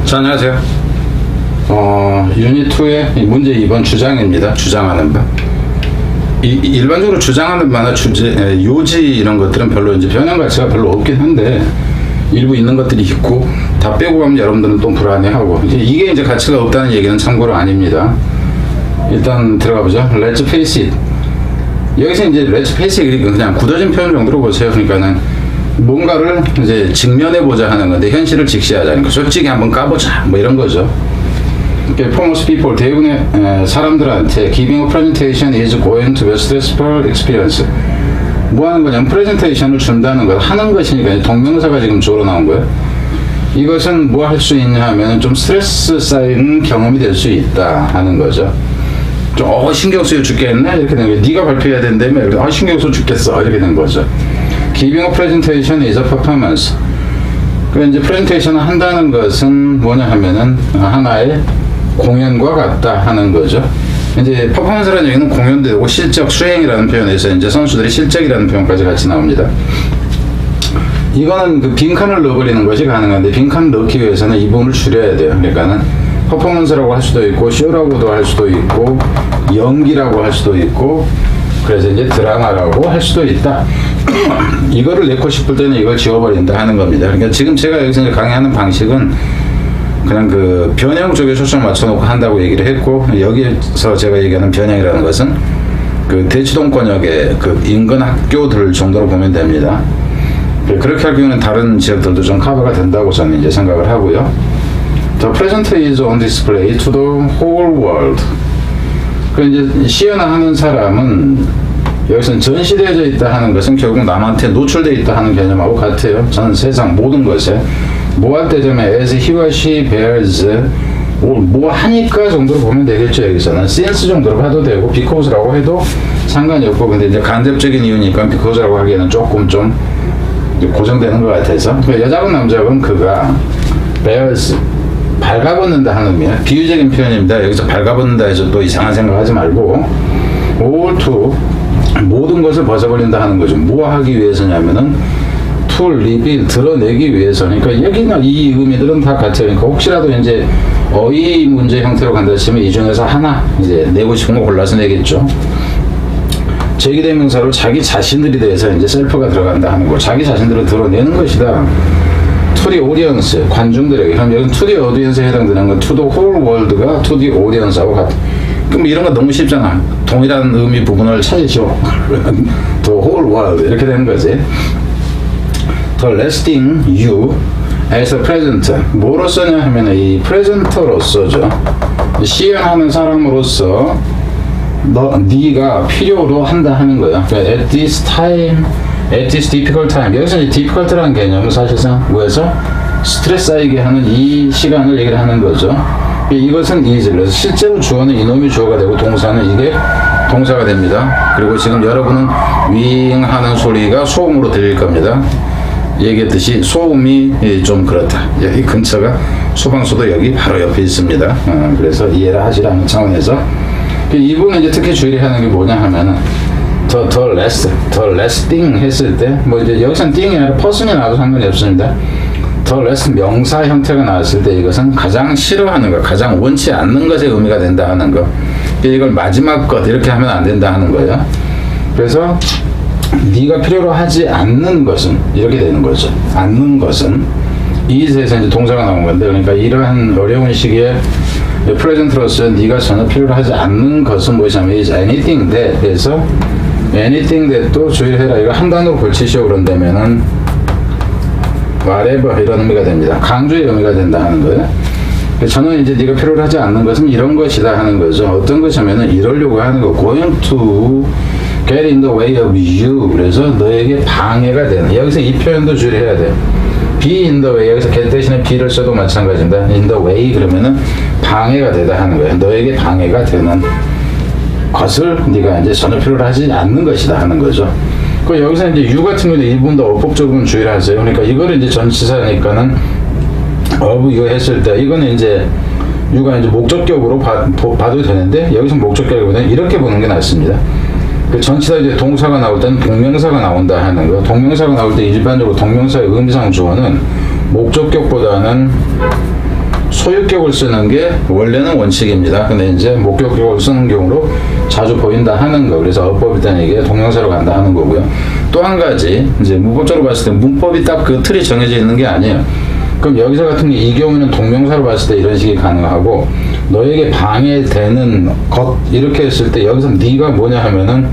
자, 안녕하세요. 유닛 2의 문제 2번 주장입니다. 주장하는 바. 일반적으로 주장하는 바나 주제, 요지 이런 것들은 별로 이제 변형 가치가 별로 없긴 한데 일부 있는 것들이 있고 다 빼고 가면 여러분들은 또 불안해하고 이게 이제 가치가 없다는 얘기는 참고로 아닙니다. 일단 들어가 보죠. Let's face it. 여기서 이제 Let's face it 그냥 굳어진 표현 정도로 보세요. 그러니까는 뭔가를 이제 직면해 보자 하는 건데 현실을 직시하자는 거. 솔직히 한번 까보자 뭐 이런 거죠. For most people, 대부분의 사람들한테 giving a presentation is going to be a stressful experience. 뭐 하는 거냐면 프레젠테이션을 준다는 것, 하는 것이니까 동명사가 지금 주어로 나온 거예요. 이것은 뭐 할 수 있냐 하면 좀 스트레스 쌓이는 경험이 될 수 있다 하는 거죠. 좀 신경 쓰여 죽겠네 이렇게 된 거예요. 네가 발표해야 된다며 신경 써 죽겠어 이렇게 된 거죠. Giving a presentation is a performance. 그 이제 프레젠테이션을 한다는 것은 뭐냐 하면은 하나의 공연과 같다 하는 거죠. 이제 퍼포먼스라는 얘기는 공연도 되고 실적 수행이라는 표현에서 이제 선수들이 실적이라는 표현까지 같이 나옵니다. 이거는 그 빈칸을 넣어버리는 것이 가능한데 빈칸을 넣기 위해서는 이 부분을 줄여야 돼요. 그러니까는 퍼포먼스라고 할 수도 있고 쇼라고도 할 수도 있고 연기라고 할 수도 있고 그래서 이제 드라마라고 할 수도 있다. 이거를 넣고 싶을 때는 이걸 지워버린다 하는 겁니다. 그러니까 지금 제가 여기서 이제 강의하는 방식은 그냥 그 변형 쪽에 초점 맞춰놓고 한다고 얘기를 했고 여기서 제가 얘기하는 변형이라는 것은 그 대치동권역의 그 인근 학교들 정도로 보면 됩니다. 그렇게 할 경우는 다른 지역들도 좀 커버가 된다고 저는 이제 생각을 하고요. The present is on display to the whole world. 그 이제 시연을 하는 사람은 여기서는 전시되어져 있다 하는 것은 결국 남한테 노출되어 있다 하는 개념하고 같아요. 전 세상 모든 것에 뭐 할 때 되면 as he or she bears 뭐 하니까 정도로 보면 되겠죠. 여기서는 since 정도로 봐도 되고 because라고 해도 상관이 없고 근데 이제 간접적인 이유니까 because라고 하기에는 조금 좀 고정되는 것 같아서 여자분 남자분 그가 bears 발가벗는다 하는 의미야. 비유적인 표현입니다. 여기서 발가벗는다 해서 또 이상한 생각하지 말고 all to 모든 것을 벗어버린다 하는 거죠. 뭐 하기 위해서냐면은 to reveal 드러내기 위해서. 그러니까 여기나 이 의미들은 다 같아요. 그러니까 혹시라도 이제 어휘 문제 형태로 간다 치면 이 중에서 하나 이제 내고 싶은 거 골라서 내겠죠. 제기대명사로 자기 자신들에 대해서 이제 셀프가 들어간다 하는 거. 자기 자신들을 드러내는 것이다. to the audience 관중들에게. 그럼 여기는 to the audience에 해당되는 건 to the whole world가 to the audience하고 같아. 그럼 이런 거 너무 쉽잖아. 동일한 의미 부분을 찾으시오. the whole world 이렇게 되는 거지. The lasting you as a present 뭐로서냐 하면 이 프레젠터로서죠. 시연하는 사람으로서 네가 필요로 한다 하는 거야. 그러니까 at this time, at this difficult time. 여기서 이 difficult라는 개념은 사실상 뭐에서 스트레스 쌓이게 하는 이 시간을 얘기를 하는 거죠. 이것은 is. 그래서 실제로 주어는 이놈이 주어가 되고 동사는 이게 동사가 됩니다. 그리고 지금 여러분은 윙 하는 소리가 소음으로 들릴 겁니다. 얘기했듯이 소음이 좀 그렇다. 여기 근처가 소방서도 여기 바로 옆에 있습니다. 그래서 이해를 하시라는 차원에서 이 부분은 이제 특히 주의를 하는 게 뭐냐 하면은 the less thing 했을 때 뭐 이제 여기서는 thing이 아니라 person이 나와도 상관이 없습니다. the less 명사 형태가 나왔을 때 이것은 가장 싫어하는 것, 가장 원치 않는 것의 의미가 된다 하는 거. 이걸 마지막 것 이렇게 하면 안 된다 하는 거예요. 그래서 네가 필요로 하지 않는 것은 이렇게 되는 거죠. 않는 것은 is에서 이제 동사가 나온 건데 그러니까 이러한 어려운 시기에 프레젠트로서 네가 전혀 필요로 하지 않는 것은 무엇이냐면 is anything that 해서 anything that도 주의를 해라. 이거 한 단어로 걸치시오 그런다면은 whatever 이런 의미가 됩니다. 강조의 의미가 된다 하는 거예요. 저는 이제 네가 필요로 하지 않는 것은 이런 것이다 하는 거죠. 어떤 것이냐면은 이러려고 하는 거 going to get in the way of you. 그래서 너에게 방해가 되는. 여기서 이 표현도 주의해야 돼. be in the way. 여기서 get 대신에 be를 써도 마찬가지입니다. in the way 그러면은 방해가 되다 하는 거예요. 너에게 방해가 되는 것을 네가 이제 전혀 필요로 하지 않는 것이다 하는 거죠. 그 여기서 이제 you 같은 경우는 이 부분도 어법적으로는 주의를 하세요. 그러니까 이거를 이제 전치사니까는 of you 했을 때 이거는 이제 you가 이제 목적격으로 봐도 되는데 여기서 목적격보다는 이렇게 보는 게 낫습니다. 그 전치사 이제 동사가 나올 때는 동명사가 나온다 하는 거. 동명사가 나올 때 일반적으로 동명사의 의미상 주어는 목적격보다는 소유격을 쓰는 게 원래는 원칙입니다. 근데 이제 목격격을 쓰는 경우로 자주 보인다 하는 거. 그래서 어법이 있다는 얘기가 동명사로 간다 하는 거고요. 또 한 가지, 이제 문법적으로 봤을 때 문법이 딱 그 틀이 정해져 있는 게 아니에요. 그럼 여기서 같은 게 이 경우는 동명사로 봤을 때 이런 식이 가능하고, 너에게 방해되는 것 이렇게 했을 때 여기서 네가 뭐냐 하면은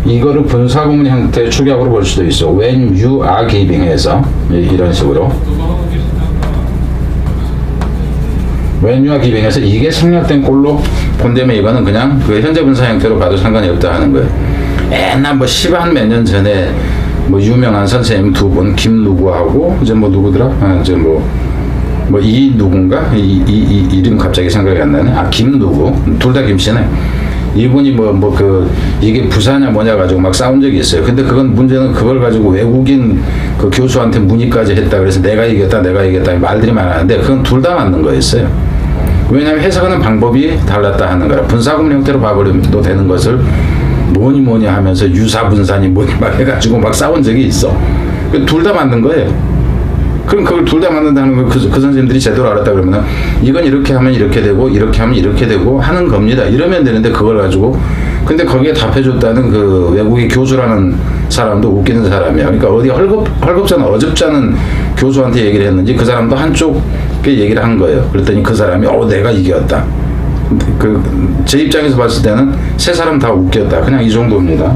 이거를 분사구문 형태의 축약으로 볼 수도 있어. When you are giving 해서 이런 식으로 When you are giving 해서 이게 생략된 꼴로 본다면 이거는 그냥 그 현재 분사 형태로 봐도 상관이 없다 하는 거예요. 옛날 뭐 10한 몇 년 전에 뭐 유명한 선생님 두 분, 김 누구하고 이제 뭐 누구더라? 이제 뭐 이 누군가? 이 이름 갑자기 생각이 안 나네. 아, 김 누구? 둘 다 김씨네. 이분이 이게 부사냐 뭐냐 가지고 막 싸운 적이 있어요. 근데 그건 문제는 그걸 가지고 외국인 그 교수한테 문의까지 했다. 그래서 내가 이겼다 말들이 많았는데 그건 둘 다 맞는 거였어요. 왜냐하면 해석하는 방법이 달랐다 하는 거라. 분사구문 형태로 봐버리면 또 되는 것을 뭐니 하면서 유사분산이 뭐니 막 해가지고 막 싸운 적이 있어. 둘 다 맞는 거예요. 그럼 그걸 둘 다 맞는다는 걸 그 선생님들이 제대로 알았다 그러면은 이건 이렇게 하면 이렇게 되고 이렇게 하면 이렇게 되고 하는 겁니다. 이러면 되는데 그걸 가지고 근데 거기에 답해줬다는 그 외국의 교수라는 사람도 웃기는 사람이야. 그러니까 어디 헐겁잖아 어줍잖은 교수한테 얘기를 했는지 그 사람도 한쪽에 얘기를 한 거예요. 그랬더니 그 사람이 내가 이겼다. 제 입장에서 봤을 때는 세 사람 다 웃겼다. 그냥 이 정도입니다.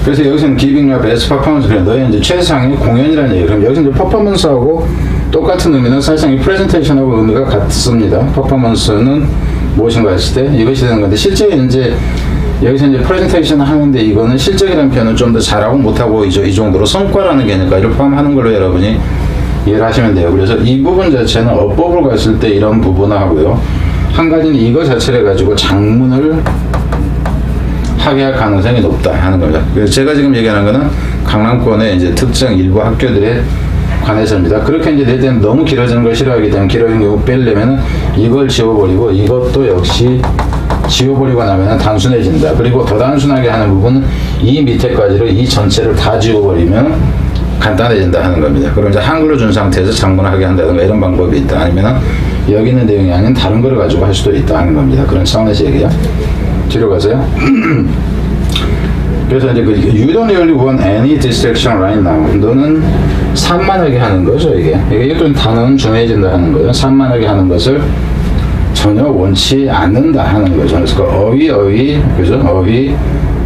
그래서 여기서는 giving your best performance, 너의 이제 최상의 공연이라는 얘기. 그럼 여기서 이제 performance하고 똑같은 의미는 사실상 이 presentation하고 의미가 같습니다. performance는 무엇인가 했을 때 이것이 되는 건데, 실제 이제 여기서 이제 presentation 하는데 이거는 실적이라는 표현은 좀 더 잘하고 못하고 이 정도로 성과라는 개념까지를 포함하는 걸로 여러분이 이해를 하시면 돼요. 그래서 이 부분 자체는 어법으로 갔을 때 이런 부분을 하고요. 한 가지는 이거 자체를 가지고 장문을 하게 할 가능성이 높다 하는 겁니다. 그래서 제가 지금 얘기하는 거는 강남권의 이제 특정 일부 학교들에 관해서입니다. 그렇게 이제 될 때는 너무 길어지는 걸 싫어하기 때문에 길어진 경우 빼려면은 이걸 지워버리고 이것도 역시 지워버리고 나면은 단순해진다. 그리고 더 단순하게 하는 부분은 이 밑에까지를 이 전체를 다 지워버리면 간단해진다 하는 겁니다. 그럼 이제 한글로 준 상태에서 장문하게 한다든가 이런 방법이 있다. 아니면은 여기 있는 내용이 아닌 다른 거를 가지고 할 수도 있다 하는 겁니다. 그런 차원에서 얘기야. 뒤로 가세요. 그래서 이제 you don't really want any distraction right now. 너는 산만하게 하는 거죠, 이게. 이것도 단어는 중요해진다 하는 거예요. 산만하게 하는 것을 전혀 원치 않는다 하는 거죠. 그래서 그 그죠?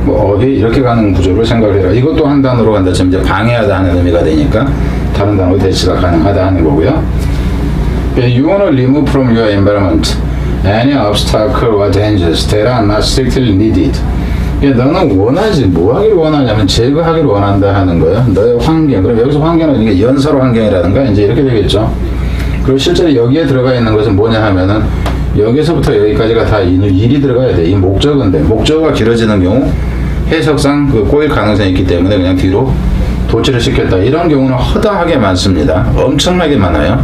어휘 이렇게 가는 구조를 생각을 해라. 이것도 한 단어로 간다. 지금 이제 방해하다 하는 의미가 되니까 다른 단어로 대치가 가능하다 하는 거고요. You want to remove from your environment any obstacle or dangers that are not strictly needed. 너는 원하지, 뭐 하길 원하냐면 제거하기를 원한다 하는 거예요. 너의 환경. 그럼 여기서 환경은 이게 연설 환경이라든가 이제 이렇게 되겠죠. 그리고 실제로 여기에 들어가 있는 것은 뭐냐 하면은 여기서부터 여기까지가 다 일이 들어가야 돼. 이 목적어인데 목적어가 길어지는 경우 해석상 꼬일 가능성이 있기 때문에 그냥 뒤로 도치를 시켰다. 이런 경우는 허다하게 많습니다. 엄청나게 많아요.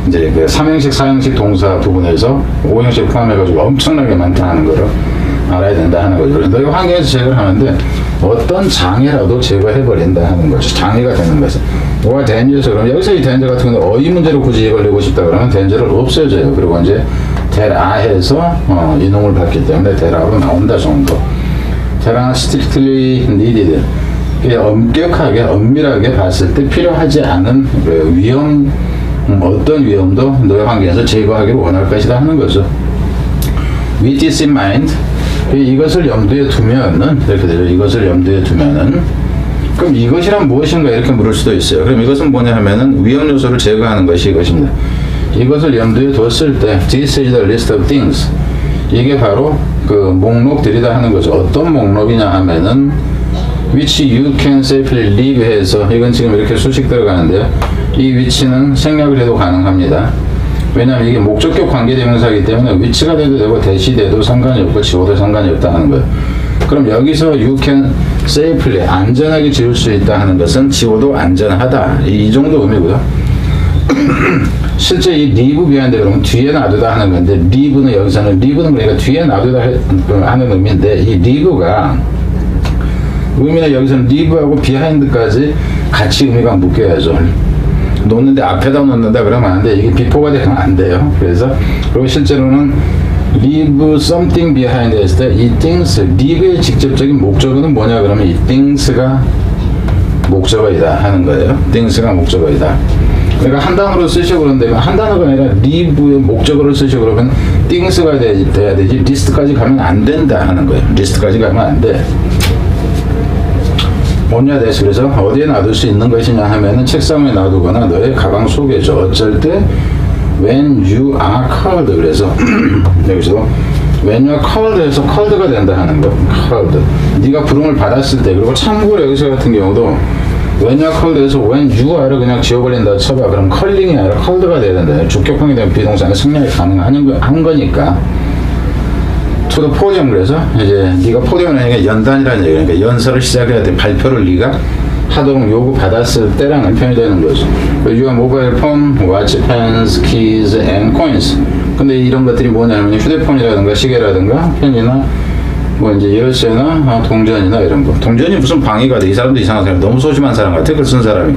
이제 그 3형식, 4형식 동사 부분에서 5형식 포함해가지고 엄청나게 많다는 거를 알아야 된다 하는 거죠. 그래서 너희 환경에서 제거를 하는데 어떤 장애라도 제거해버린다 하는 거죠. 장애가 되는 것은. 뭐가 dangerous, 그럼 여기서 이 danger 같은 경우는 어휘 문제로 굳이 이걸 내고 싶다 그러면 danger를 없애줘요. 그리고 이제 that are 해서 이놈을 받기 때문에 that are로 나온다 정도. that are strictly needed. 엄격하게, 엄밀하게 봤을 때 필요하지 않은 그 위험, 어떤 위험도 너의 환경에서 제거하기를 원할 것이다 하는 거죠. With this in mind, 이것을 염두에 두면은 이렇게 되죠. 이것을 염두에 두면은 그럼 이것이란 무엇인가 이렇게 물을 수도 있어요. 그럼 이것은 뭐냐 하면은 위험 요소를 제거하는 것이 이것입니다. 이것을 염두에 뒀을 때 this is the list of things. 이게 바로 그 목록들이다 하는 거죠. 어떤 목록이냐 하면은 which you can safely leave 해서 이건 지금 이렇게 수식 들어가는데요. 이 위치는 생략을 해도 가능합니다. 왜냐하면 이게 목적격 관계대명사이기 때문에 위치가 돼도 되고 대시 돼도 상관이 없고 지워도 상관이 없다 하는 거예요. 그럼 여기서 you can safely 안전하게 지울 수 있다 하는 것은 지워도 안전하다. 이 정도 의미고요. 실제 이 leave behind 그러면 뒤에 놔두다 하는 건데 leave는 여기서는 leave는 그러니까 뒤에 놔두다 하는 의미인데 이 leave가 의미는 여기서는 leave하고 behind까지 같이 의미가 묶여야죠. 놓는데 앞에다 놓는다 그러면 안 돼. 이게 비포가 되면 안 돼요. 그래서 그리고 실제로는 leave something behind 했을 때 이 things, leave의 직접적인 목적어는 뭐냐 그러면 이 things가 목적어이다 하는 거예요. things가 목적어이다. 그러니까 한 단어로 쓰시고 그런데 한 단어가 아니라 leave의 목적어를 쓰시고 그러면 things가 돼야 되지 list까지 가면 안 된다 하는 거예요. list까지 가면 안 돼. 뭐냐 대해서 그래서 어디에 놔둘 수 있는 것이냐 하면은 책상 위에 놔두거나 너의 가방 속에죠. 어쩔 때 when you are called 그래서 여기서 when you are called 해서 called가 된다 하는 거. called. 네가 부름을 받았을 때 그리고 참고로 여기서 같은 경우도 when you are called 해서 when you are를 그냥 지워버린다 쳐봐. 그럼 calling이 아니라 called가 돼야 된다. 주격형이 되면 비동사는 승량이 가능한 거니까. to the podium 그래서 이제 네가 포디움을 하니까 연단이라는 얘기야. 그러니까 연설을 시작해야 돼. 발표를 네가 하도록 요구 받았을 때랑은 표현이 되는 거죠. Your mobile phone, watch, pens, keys, and coins. 근데 이런 것들이 뭐냐면 휴대폰이라든가 시계라든가 펜이나 뭐 이제 열쇠나 동전이나 이런 거. 동전이 무슨 방해가 돼? 이 사람도 이상한 사람, 너무 소심한 사람 같아. 그걸 쓴 사람이.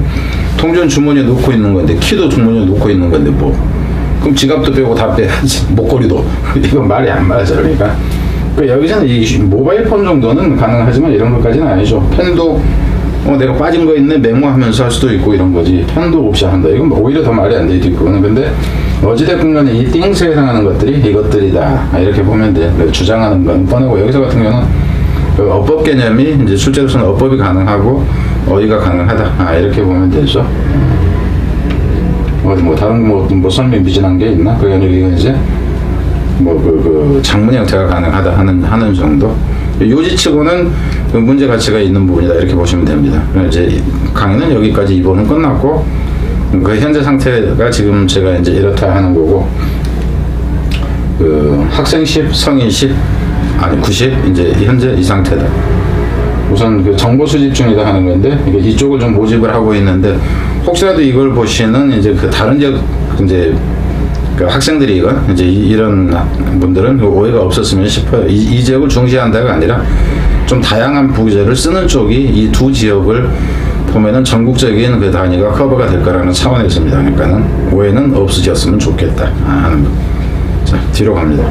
동전 주머니에 놓고 있는 건데, 키도 주머니에 놓고 있는 건데 뭐. 그럼 지갑도 빼고 다 빼야지. 목걸이도. 이건 말이 안 맞아. 그러니까. 여기서는 이 모바일 폰 정도는 가능하지만 이런 것까지는 아니죠. 펜도 내가 빠진 거 있네 메모하면서 할 수도 있고 이런 거지. 펜도 없이 한다. 이건 오히려 더 말이 안 되지. 그거는 근데 어찌됐든 간에 이 things에 해당하는 것들이 이것들이다. 이렇게 보면 돼. 주장하는 건 뻔하고 여기서 같은 경우는 그 어법 개념이 이제 실제로서는 어법이 가능하고 어휘가 가능하다. 이렇게 보면 되죠. 어디 뭐 다른 뭐 설명 미진한 게 있나? 그게 아니라 이제 그 장문 형태가 가능하다 하는 정도. 요지치고는 그 문제 가치가 있는 부분이다 이렇게 보시면 됩니다. 이제 강의는 여기까지 2번은 끝났고 그 현재 상태가 지금 제가 이제 이렇다 하는 거고 그 학생 10, 성인 10, 아니 90 이제 현재 이 상태다. 우선 그 정보 수집 중이다 하는 건데 이쪽을 좀 모집을 하고 있는데 혹시라도 이걸 보시는 이제 그 다른 지역 이제 그 학생들이 이제 이런 분들은 오해가 없었으면 싶어요. 이 지역을 중시한다가 아니라 좀 다양한 부재를 쓰는 쪽이 이 두 지역을 보면은 전국적인 그 단위가 커버가 될 거라는 차원에서입니다. 그러니까는 오해는 없어졌으면 좋겠다 하는 거. 자, 뒤로 갑니다.